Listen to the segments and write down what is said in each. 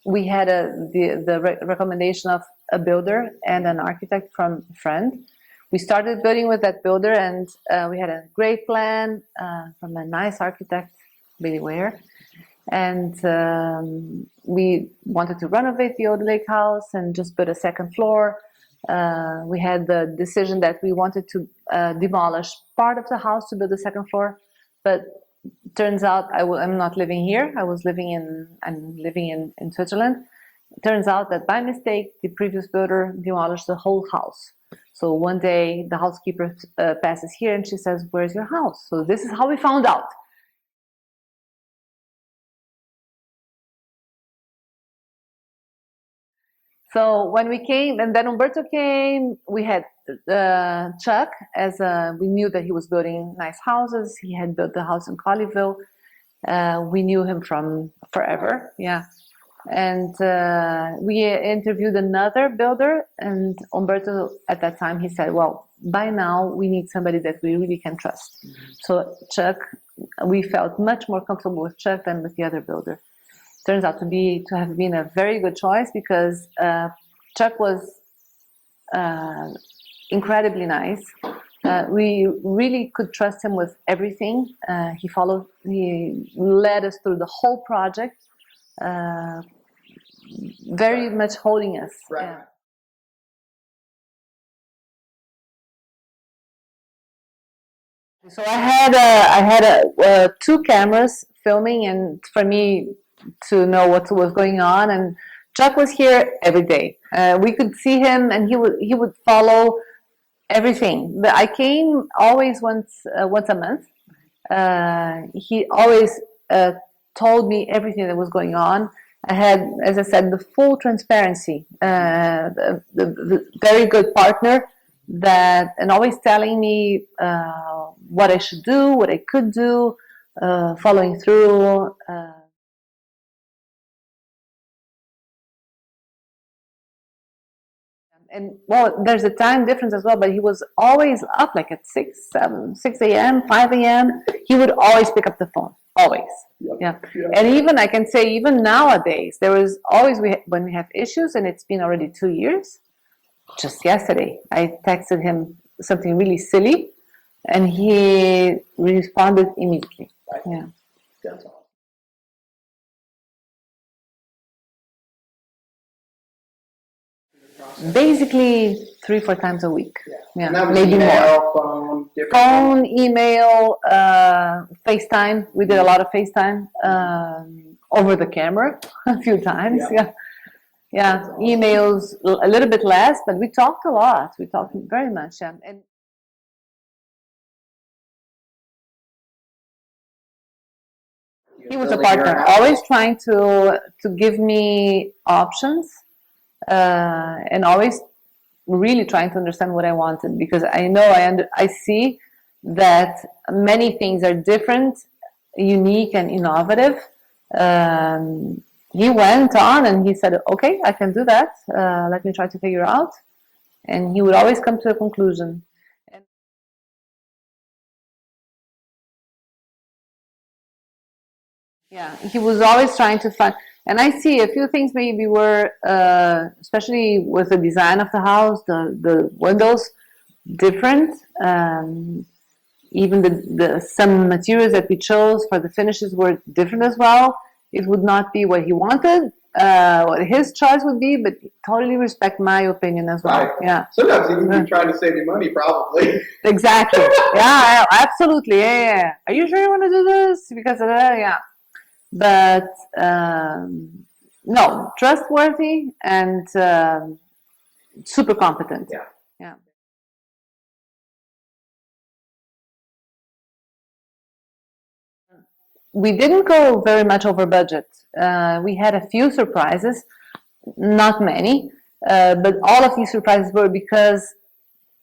We had the recommendation of a builder and an architect from a friend. We started building with that builder, and we had a great plan from a nice architect, Billy Ware. And we wanted to renovate the old lake house and just put a second floor. We had the decision that we wanted to demolish part of the house to build the second floor, but turns out I'm not living here. I'm living in Switzerland. Turns out that by mistake, the previous builder demolished the whole house. So one day the housekeeper passes here and she says, "Where's your house?" So this is how we found out. So when we came, and then Umberto came, we had Chuck, we knew that he was building nice houses. He had built the house in Colleyville. We knew him from forever, yeah. And we interviewed another builder, and Umberto, at that time, he said, well, by now, we need somebody that we really can trust. So Chuck, we felt much more comfortable with Chuck than with the other builder. Turns out to have been a very good choice, because Chuck was incredibly nice. We really could trust him with everything. He led us through the whole project, very much holding us. Right. Yeah. So I had two cameras filming, and for me to know what was going on. And Chuck was here every day. We could see him, and he would follow everything. But I came always once a month. He always told me everything that was going on. I had, as I said, the full transparency, the very good partner and always telling me what I should do, what I could do, following through. And well, there's a time difference as well, but he was always up like at 6 a.m., 5 a.m. He would always pick up the phone, always. Yep. Yeah. Yep. And even, I can say, even nowadays, there was always, when we have issues, and it's been already 2 years, just yesterday, I texted him something really silly, and he responded immediately. Right. Yeah. That's awesome. Basically 3-4 times a week. Yeah. And that was maybe email, more. phone, Email, FaceTime. We did a lot of FaceTime over the camera a few times. Yeah. Awesome. Emails a little bit less, but we talked a lot. We talked very much. Yeah. And he was a partner, always trying to give me options, and always really trying to understand what I wanted, because I know I see that many things are different, unique, and innovative. He went on and he said, okay, I can do that. Let me try to figure out. And he would always come to a conclusion. Yeah, he was always trying to find, and I see a few things maybe were, especially with the design of the house, the windows, different. Even some materials that we chose for the finishes were different as well. It would not be what he wanted, what his choice would be, but totally respect my opinion as well. Right. Yeah. Sometimes even trying to save you money, probably. Exactly. Yeah, absolutely. Yeah. Are you sure you want to do this? Because yeah. But no, trustworthy and super competent. Yeah. Yeah. We didn't go very much over budget. We had a few surprises, not many, but all of these surprises were because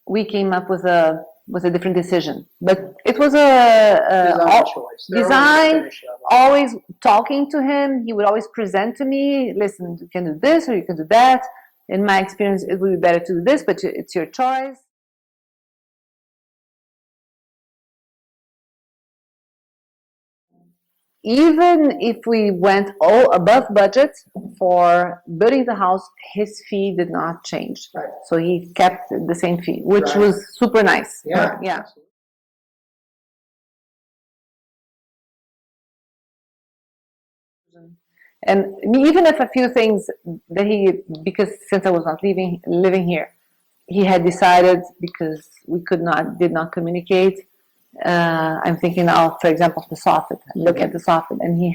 we came up with a different decision. But it was Design choice. Design, always talking to him. He would always present to me, listen, you can do this or you can do that. In my experience, it would be better to do this, but it's your choice. even if we went all above budget for building the house, his fee did not change. Right. So he kept the same fee, which Right. was super nice. Yeah. Yeah. And even if a few things that because since I was not living here, he had decided, because we did not communicate. I'm thinking now, for example, the soffit. Look at the soffit, and we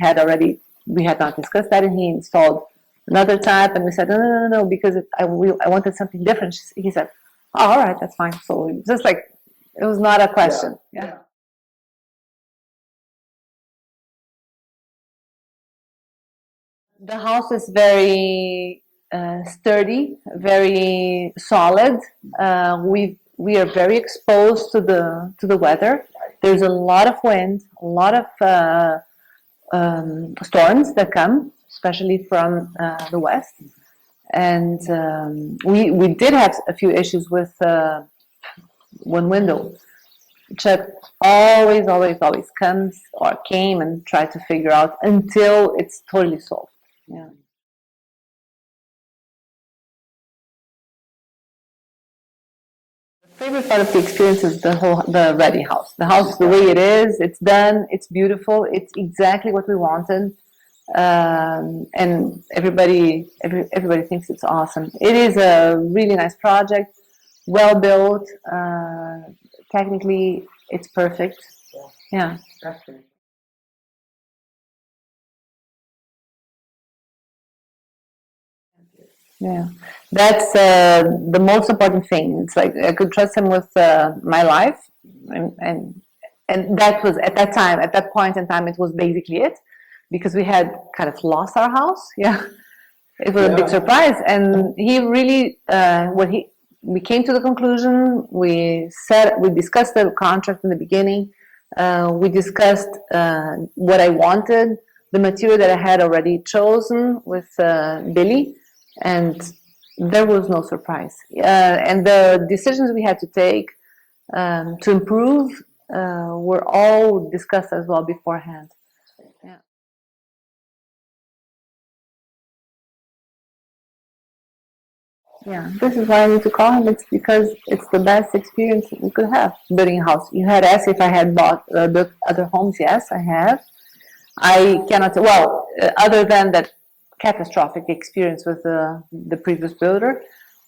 had not discussed that, and he installed another type, and we said, no, because I wanted something different. He said, oh, all right, that's fine. So just like, it was not a question. Yeah. The house is very sturdy, very solid. We are very exposed to the weather. There's a lot of wind, a lot of storms that come, especially from the west. And we did have a few issues with one window. Chuck always came and tried to figure out until it's totally solved. Yeah. The favorite part of the experience is the ready house. The house, the way it is, it's done, it's beautiful, it's exactly what we wanted, and everybody thinks it's awesome. It is a really nice project, well built. Technically, it's perfect. Yeah. Yeah, that's the most important thing. It's like I could trust him with my life, and that was at that point in time, it was basically it, because we had kind of lost our house. Yeah, it was a big surprise, and he really we came to the conclusion. We discussed the contract in the beginning. We discussed what I wanted, the material that I had already chosen with Billy, and there was no surprise. And the decisions we had to take to improve were all discussed as well beforehand. Yeah. Yeah, this is why I need to call him. It's because it's the best experience we could have building a house. You had asked if I had built other homes. Yes, I have. I cannot, well, other than that catastrophic experience with the previous builder,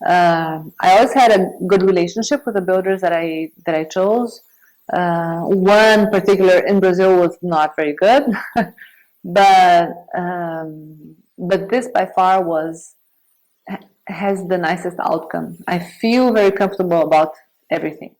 I always had a good relationship with the builders that I chose. One particular in Brazil was not very good, but this by far has the nicest outcome. I feel very comfortable about everything.